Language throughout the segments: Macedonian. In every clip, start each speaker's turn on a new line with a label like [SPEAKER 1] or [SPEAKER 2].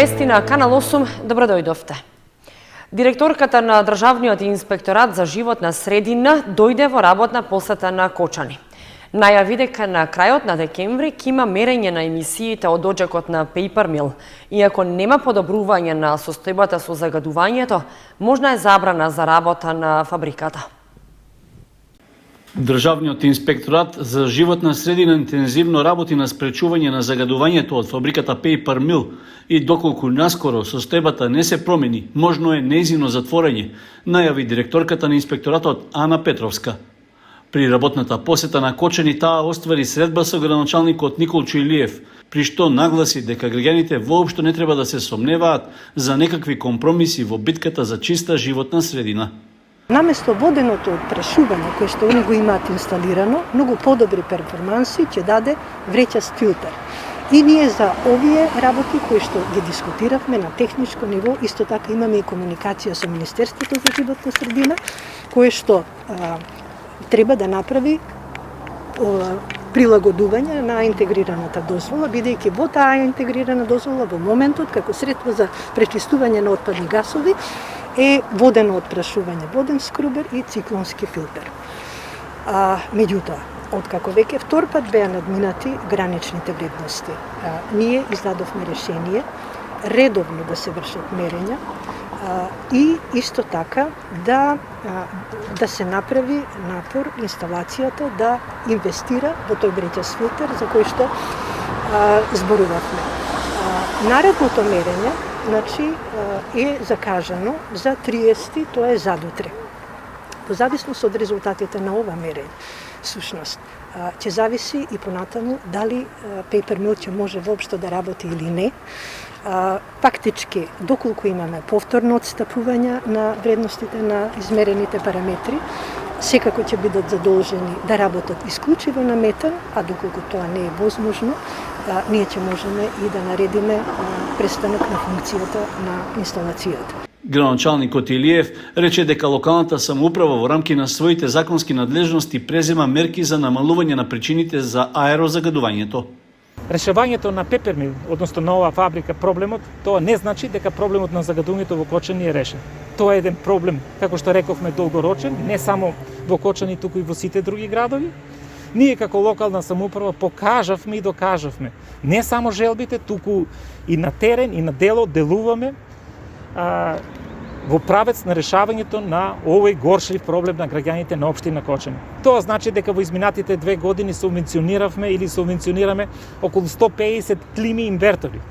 [SPEAKER 1] Вести на Канал 8, добро дојдовте. Директорката на Државниот инспекторат за животна средина дојде во работна посета на Кочани. Најави дека на крајот на декември ќе има мерење на емисиите од оџакот на Paper Mill. Иако нема подобрување на состојбата со загадувањето, можна е забрана за работа на фабриката.
[SPEAKER 2] Државниот инспекторат за животна средина интензивно работи на спречување на загадувањето од фабриката Paper Mill и доколку наскоро состојбата не се промени, можно е нејзино затворање, најави директорката на инспекторатот Ана Петровска. При работната посета на Кочани таа оствари средба со градоначалникот Николчо Илиев, при што нагласи дека граѓаните воопшто не треба да се сомневаат за некакви компромиси во битката за чиста животна средина.
[SPEAKER 3] Наместо воденото отпрашување кое што они го имаат инсталирано, многу подобри перформанси ќе даде вреќаст филтер. И ние за овие работи кои што ги дискутиравме на техничко ниво, исто така имаме и комуникација со Министерството за животна средина, кое што треба да направи прилагодување на интегрираната дозвола, бидејќи во таа интегрирана дозвола во моментот како средство за пречистување на отпадни гасови е водено отпрашување, воден скрубер и циклонски филтер. Меѓутоа, откако веќе втор пат беа надминати граничните вредности, ние издадовме решение редовно да се вршат мерења и исто така да се направи напор инсталацијата да инвестира во тој вреќаст филтер за кој што зборувавме. Наредното мерење е закажано за 30, тоа е задутре. По зависност од резултатите на ова мерење, сушност, ќе зависи и понатаму дали Paper Mill ќе може воопшто да работи или не. Фактички, доколку имаме повторно отстапување на вредностите на измерените параметри, секако ќе бидат задолжени да работат исклучиво на метан, а доколку тоа не е возможно, ние ќе можеме и да наредиме престанок на функцијата на инсталацијата.
[SPEAKER 2] Градоначалникот Илиев рече дека локалната самоуправа во рамки на своите законски надлежности презема мерки за намалување на причините за аерозагадувањето.
[SPEAKER 4] Решавањето на Paper Mill, односно на оваа фабрика, проблемот, тоа не значи дека проблемот на загадувањето во Кочани е решен. Тоа е еден проблем, како што рековме, долгорочен, не само во Кочани, туку и во сите други градови. Ние како локална самоуправа покажавме и докажавме не само желбите, туку и на терен и на дело делуваме во правец на решавањето на овој горшлив проблем на граѓаните на општина Кочани. Тоа значи дека во изминатите 2 години субвенционираме околу 150 клими инвертори.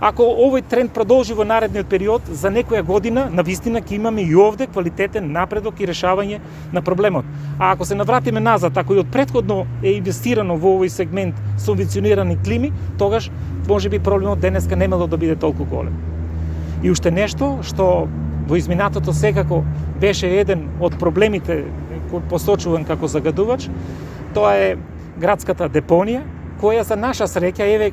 [SPEAKER 4] Ако овој тренд продолжи во наредниот период, за некоја година навистина ќе имаме и овде квалитетен напредок и решавање на проблемот. А ако се навратиме назад, ако и од претходно е инвестирано во овој сегмент субвенционирани клими, тогаш можеби проблемот денеска немало да биде толку голем. И уште нешто што во изминатото секако беше еден од проблемите посочуван како загадувач, тоа е градската депонија, која за наша среќа еве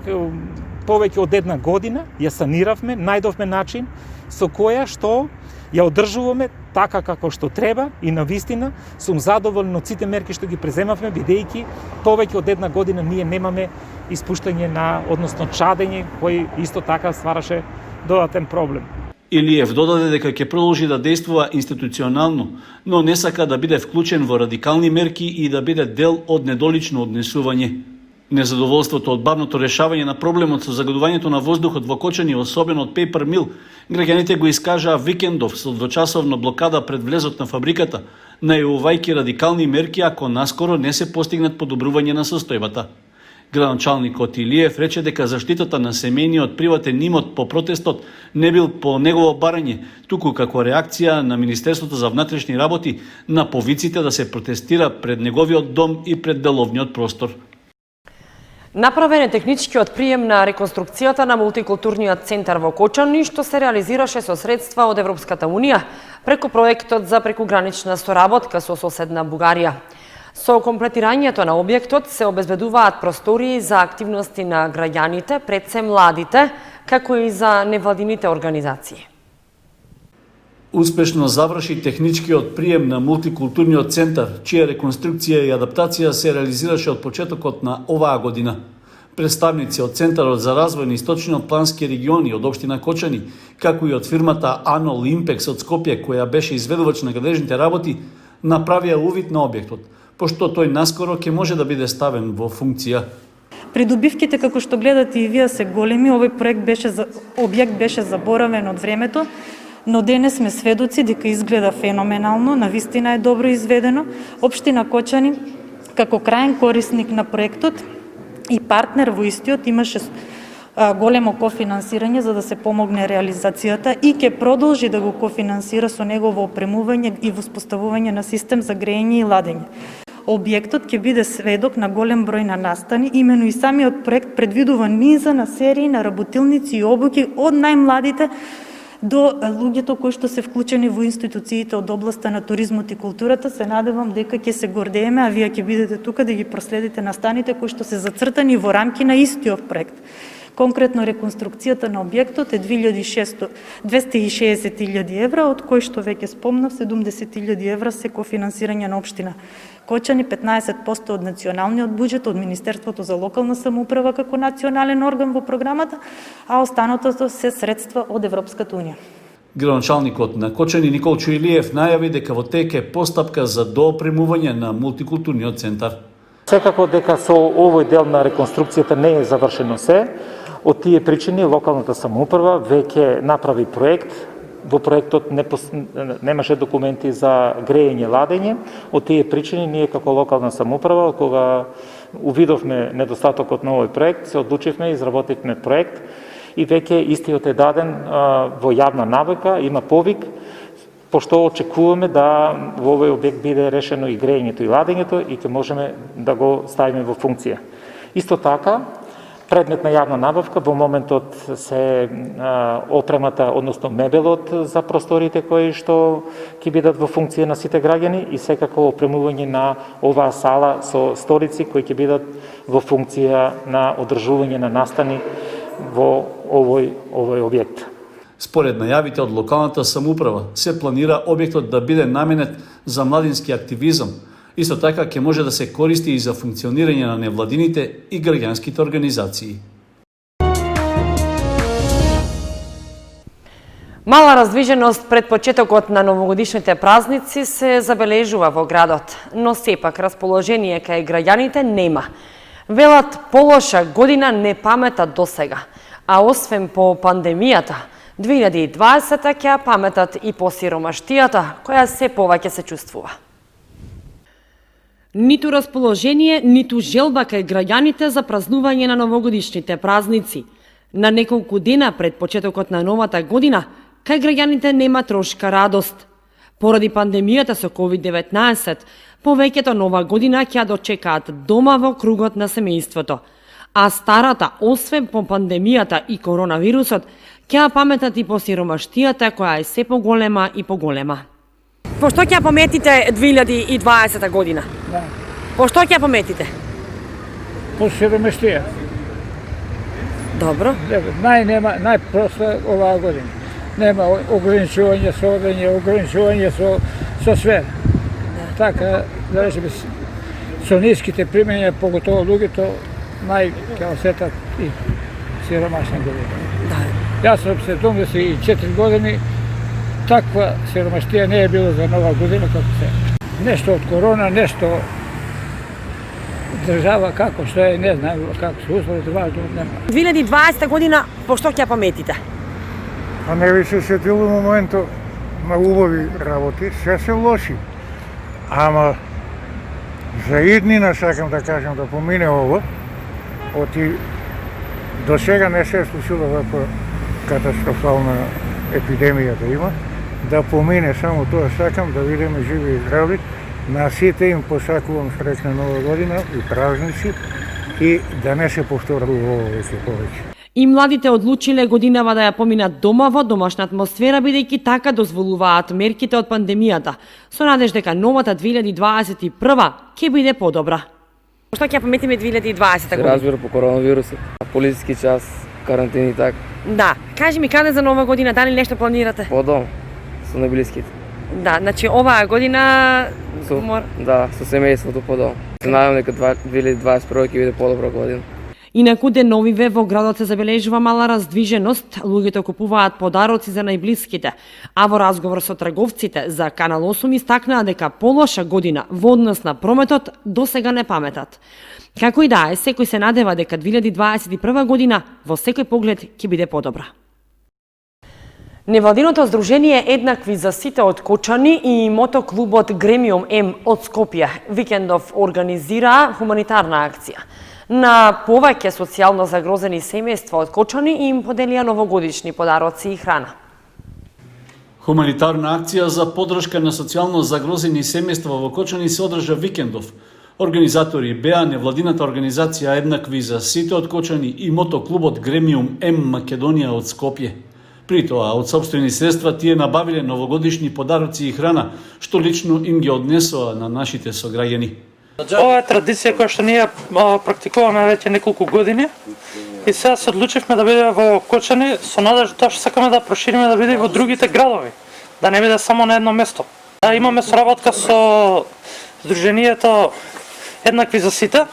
[SPEAKER 4] повеќе од една година ја саниравме, најдовме начин со која што ја одржуваме така како што треба и навистина сум задоволен од сите мерки што ги преземавме, бидејќи повеќе од една година ние немаме испуштање односно чадење, кој исто така ствараше додатен проблем.
[SPEAKER 2] Илиев додаде дека ќе продолжи да действува институционално, но не сака да биде вклучен во радикални мерки и да биде дел од недолично однесување. Незадоволството од бавното решавање на проблемот со загадувањето на воздухот во Кочани, особено од Paper Mill, граѓаните го искажаа викендов со двочасовна блокада пред влезот на фабриката, најавувајќи радикални мерки ако наскоро не се постигнат подобрување на состојбата. Градоначалникот Илиев рече дека заштитата на семејниот приватен имот по протестот не бил по негово барање, туку како реакција на Министерството за внатрешни работи на повиците да се протестира пред неговиот дом и пред деловниот простор.
[SPEAKER 1] Направен е техничкиот прием на реконструкцијата на мултикултурниот центар во Кочани, што се реализираше со средства од Европската Унија преку проектот за прекугранична соработка со соседна Бугарија. Со комплетирањето на објектот се обезбедуваат простории за активности на граѓаните, пред се младите, како и за невладините организации.
[SPEAKER 2] Успешно заврши техничкиот прием на мултикултурниот центар, чија реконструкција и адаптација се реализираше од почетокот на оваа година. Представници од Центарот за развој на источно-плански региони од општина Кочани, како и од фирмата Анол Импекс од Скопје, која беше изведувач на градежните работи, направија увид на објектот, пошто тој наскоро ќе може да биде ставен во функција.
[SPEAKER 5] Придобивките, како што гледате и вие, се големи. Овој објект беше заборавен од времето, но денес сме сведоци дека изгледа феноменално, навистина е добро изведено. Општина Кочани, како крајен корисник на проектот и партнер во истиот, имаше големо кофинансирање за да се помогне реализацијата и ќе продолжи да го кофинансира со негово опремување и воспоставување на систем за грејење и ладење. Објектот ќе биде сведок на голем број на настани, имено и самиот проект предвидува низа на серии на работилници и обуки од најмладите до луѓето кои што се вклучени во институциите од областа на туризмот и културата. Се надевам дека ќе се гордееме, а вие ќе бидете тука да ги проследите настаните кои што се зацртани во рамки на истиот проект. Конкретно реконструкцијата на објектот е 260.000 евра, од кои што веќе спомнав 70.000 евра се кофинансирање на општина Кочани, 15% од националниот буџет од Министерството за локална самоуправа како национален орган во програмата, а останатото се средства од Европската унија.
[SPEAKER 2] Градоначалникот на Кочани Никол Чуилиев најави дека во тек е постапка за доопремување на мултикултурниот центар.
[SPEAKER 4] Секако дека со овој дел на реконструкцијата не е завршено се. Од тие причини локалната самоуправа веќе направи проект. Во проектот немаше документи за грејење, ладење. Од тие причини ние како локална самоуправа, кога увидовме недостатокот на овој проект, се одлучивме и изработивме проект и веќе истиот е даден во јавна набавка, има повик, пошто очекуваме да во овој објект биде решено и грејењето и ладењето и ќе можеме да го ставиме во функција. Исто така, предмет на јавна набавка во моментот се опремата, односно мебелот за просториите кои што ќе бидат во функција на сите граѓани и секако опремување на оваа сала со столици кои ќе бидат во функција на одржување на настани во овој објект.
[SPEAKER 2] Според најавите од локалната самоуправа, се планира објектот да биде наменет за младински активизам. Исто така ќе може да се користи и за функционирање на невладините и граѓанските организации.
[SPEAKER 1] Мала раздвиженост пред почетокот на новогодишните празници се забележува во градот, но сепак расположение кај граѓаните нема. Велат полоша година не паметат досега, а освен по пандемијата, 2020 ќе паметат и по сиромаштијата, која се повеќе се чувствува. Ниту расположение, ниту желба кај граѓаните за празнување на новогодишните празници. На неколку дена пред почетокот на новата година, кај граѓаните нема трошка радост. Поради пандемијата со COVID-19, повеќето нова година ќе дочекаат дома во кругот на семејството, а старата, освен по пандемијата и коронавирусот, ќе паметат и по сиромаштијата која е се поголема и поголема. По што ќе пометите 2020 година?
[SPEAKER 6] Да.
[SPEAKER 1] По што ќе пометите?
[SPEAKER 6] По сиромаштија.
[SPEAKER 1] Добро.
[SPEAKER 6] Најпросто оваа година. Нема ограничување со одење, ограничување со све. Така, да речеме, со ниските примења, поготово луѓето, ќе осетат и сиромашна година.
[SPEAKER 1] Да.
[SPEAKER 6] Јас сум 74 години, таква сиромаштија не е било за нова година како се. Нешто од корона, нешто држава како што е, не знам како се условите, важно нема.
[SPEAKER 1] 2020 година по што ќе пометите?
[SPEAKER 7] А не ви се сетил во моментот на убави работи, се лоши. Ама за иднина сакам да кажам да помине ово, оти до сега не се е случило ваква катастрофална епидемија да има, да помине само тоа сакам, да видиме живи и здрави. На сите им посакувам среќна нова година и празници и да не се повторува ово веќе повеќе.
[SPEAKER 1] И младите одлучиле годинава да ја поминат дома во домашна атмосфера, бидејќи така дозволуваат мерките од пандемијата, со надеж дека новата 2021 ќе биде подобра. Што ќе пометиме 2020 година?
[SPEAKER 8] Разбира по коронавирусот, полициски час, карантини и така.
[SPEAKER 1] Да, кажи ми каде за нова година, дали нешто планирате?
[SPEAKER 8] По дом, со најблиските.
[SPEAKER 1] Да, значи оваа година
[SPEAKER 8] Да, со семејството по дом. Се надевам дека 2021 ќе биде подобра година.
[SPEAKER 1] Инаку деновиве во градот се забележува мала раздвиженост, луѓето купуваат подароци за најблиските, а во разговор со трговците за Канал 8 истакнаа дека полоша година во однос на прометот досега не паметат. Како и да е, секој се надева дека 2021 година во секој поглед ќе биде подобра. Невладиното здружение Еднакви за сите од Кочани и мотоклубот Гремиум М од Скопје викендов организираа хуманитарна акција. На повеќе социјално загрозени семејства од Кочани им поделија новогодишни подароци и храна.
[SPEAKER 2] Хуманитарна акција за поддршка на социјално загрозени семејства во Кочани се одржа викендов. Организатори беа невладината организација Еднакви за сите од Кочани и мотоклубот Гремиум М Македонија од Скопје. При тоа, од собствени средства тие набавиле новогодишни подароци и храна, што лично им ги однесоа на нашите сограѓани.
[SPEAKER 9] Ова е традиција која што ние практикуваме веќе неколку години и сега се одлучивме да биде во Кочани со надежда што сакаме да прошириме да биде и во другите градови, да не биде само на едно место. Имаме соработка со Сдруженијето Еднакви за сите.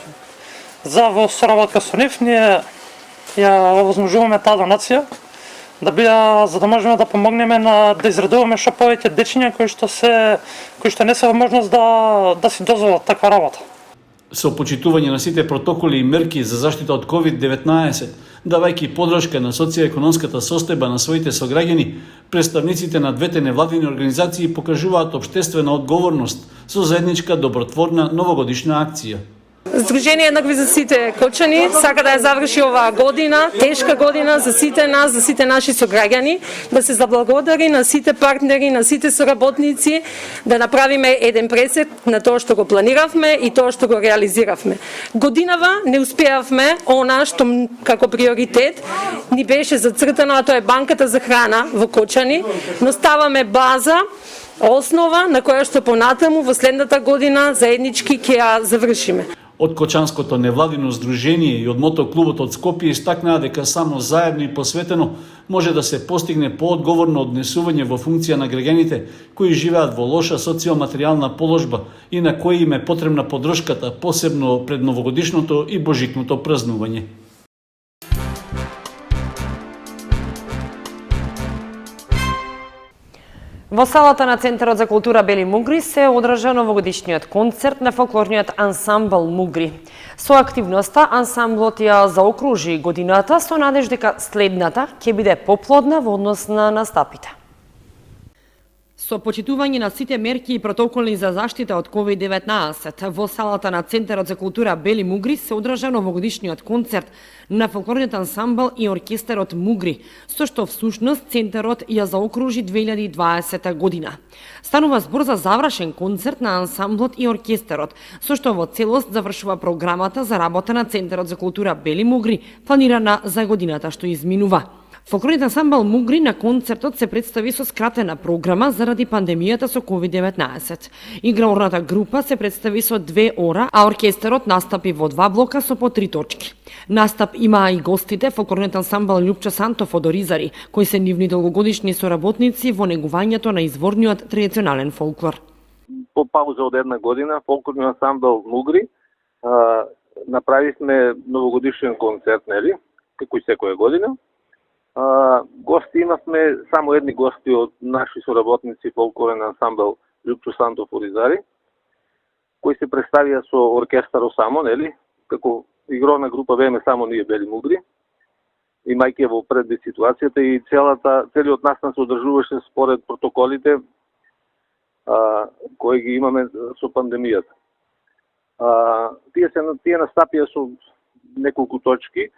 [SPEAKER 9] Во соработка со нив ние ја овозможуваме таа донација да биде, за да можеме да помогнеме да изредуваме што повеќе дечиња кои што не се во можност да си дозволат таква работа.
[SPEAKER 2] Со почитување на сите протоколи и мерки за заштита од COVID-19, давајќи поддршка на социјоекономската состојба на своите сограѓани, представниците на двете невладини организации покажуваат општествена одговорност со заедничка добротворна новогодишна акција.
[SPEAKER 10] Сдружение Еднакви за сите Кочани сака да ја заврши оваа година, тешка година за сите нас, за сите наши сограѓани, да се заблагодари на сите партнери, на сите соработници, да направиме еден пресек на тоа што го планиравме и тоа што го реализиравме. Годинава не успеавме она што како приоритет ни беше зацртано, а тоа е банката за храна во Кочани, но ставаме база, основа на која што понатаму во следната година заеднички ќе ја завршиме.
[SPEAKER 2] Од Кочанското невладино здружение и од мотоклубот од Скопје истакнаа дека само заедно и посветено може да се постигне поодговорно однесување во функција на граѓаните кои живеат во лоша социјалматеријална положба и на кои им е потребна поддршката, посебно пред новогодишното и божитното празнување.
[SPEAKER 1] Во салата на Центарот за култура Бели Мугри се одржа новогодишниот концерт на фолклорниот ансамбл Мугри. Со активноста ансамблот ја заокружи годината со надеж дека следната ќе биде поплодна во однос на настапите. Со почитување на сите мерки и протоколи за заштита од COVID-19, во салата на Центарот за култура Бели Мугри се одржа новогодишниот концерт на фолклорниот ансамбл и оркестарот Мугри, со што всушност Центарот ја заокружи 2020 година. Станува збор за завршен концерт на ансамблот и оркестарот, со што во целост завршува програмата за работа на Центарот за култура Бели Мугри, планирана за годината што изминува. Фолклорниот ансамбл Мугри на концертот се представи со скратена програма заради пандемијата со COVID-19. Играорната група се представи со 2 ора, а оркестарот настапи во 2 блока со по 3 точки. Настап имаа и гостите фолклорниот ансамбл Љупчо Сантов од Оризари, кои се нивни долгогодишни соработници во негувањето на изворниот традиционален фолклор.
[SPEAKER 11] По пауза од една година фолклорниот ансамбл Мугри направивме новогодишен концерт, нели, како и секоја година. Гости имавме, само едни гости од наши соработници фолклорен ансамбл Љупчо Сантов Оризари, кои се представија со оркестаро само, нели, како игровна група беме само ние Бели Мугри, имајќи во предвид ситуацијата и целиот настан се одржуваше според протоколите кои ги имаме со пандемијата. Тие настапија со неколку точки,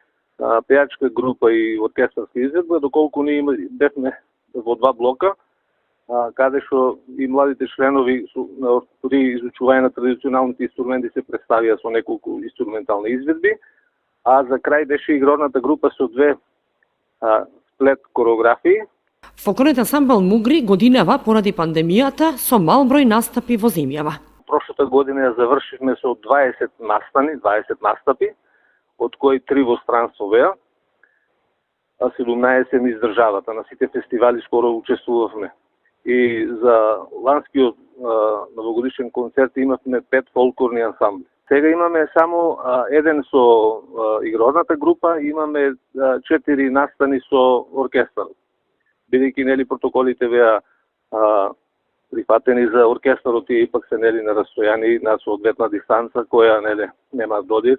[SPEAKER 11] пејачка група и оркестарска изvedба, доколку ние бевме во 2 блока, каде што и младите членови при изучување на традиционалните инструменти се представија со неколку инструментални изведби, а за крај беше игрорната група со 2 сплет кореографии.
[SPEAKER 1] Фолклорниот ансамбл Мугри годинава поради пандемијата со мал број настапи во земјава.
[SPEAKER 11] Прошлата година ја завршивме со 20 настапи, од кои 3 во странство беа, а 17 низ државата. На сите фестивали скоро учествувавме. И за ланскиот новогодишен концерт имавме 5 фолклорни ансамбли. Сега имаме само еден со игрорната група, имаме 4 настани со оркестар. Бидејќи нели протоколите беа прифатени за оркестарот и ипак се нели на расстојани на соодветна дистанца која нели нема додир.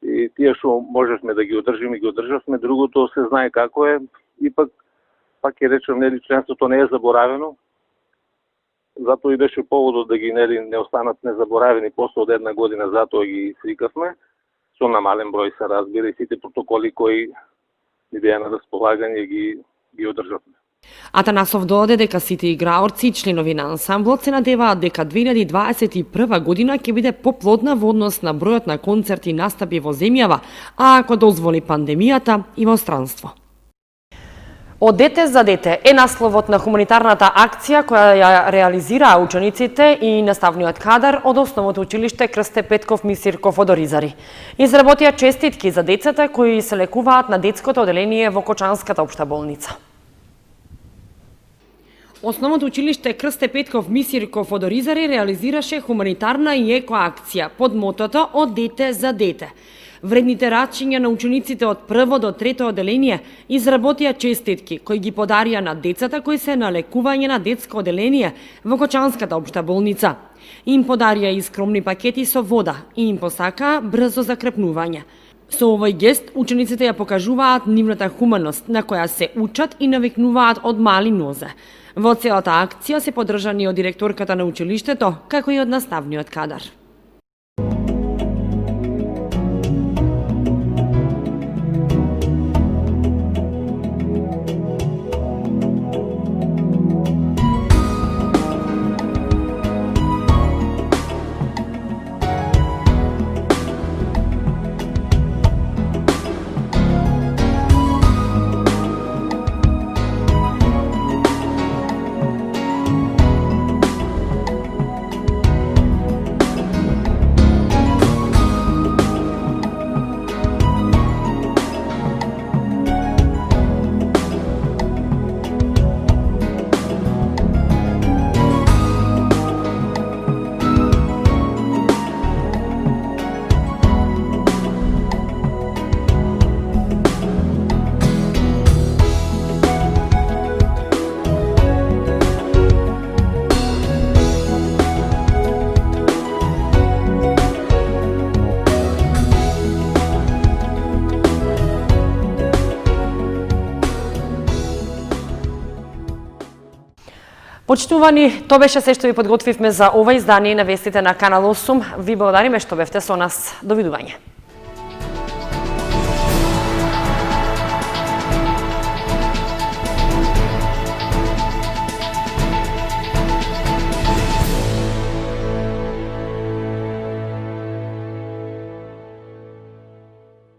[SPEAKER 11] И тие што можевме да ги одржиме, ги одржавме, другото се знае како е. Ипак пак ќе речем нели членството не е заборавено. Затоа и беше поводот да ги нели не останат незаборавени после од една година, затоа ги свикавме. Со намален број се разбира и сите протоколи кои ни беа на располагање ги одржавме.
[SPEAKER 1] Атанасов додаде дека сите играорци и членови на ансамблот се надеваат дека 2021 година ќе биде поплодна во однос на бројот на концерти и настапи во земјава, а ако дозволи пандемијата и во странство. Од дете за дете е насловот на хуманитарната акција која ја реализираа учениците и наставниот кадар од Основното училиште Крсте Петков Мисирков од Оризари. Изработија честитки за децата кои се лекуваат на детското оделение во Кочанската општа болница. Основното училиште Крсте Петков Мисирков од Оризари реализираше хуманитарна и еко акција под мотото Од дете за дете. Вредните рачиња на учениците од прво до трето оделение изработија честитки кои ги подарија на децата кои се на лекување на детско оделение во Кочанската општа болница. Им подарија и скромни пакети со вода и им посакаа брзо закрепнување. Со овој гест учениците ја покажуваат нивната хуманост на која се учат и навикнуваат од мали нозе. Во целата акција се поддржани од директорката на училиштето, како и од наставниот кадар. Почитувани, тоа беше се што ви подготвивме за ова издание на вестите на Канал 8. Ви благодариме што бевте со нас. Довидување.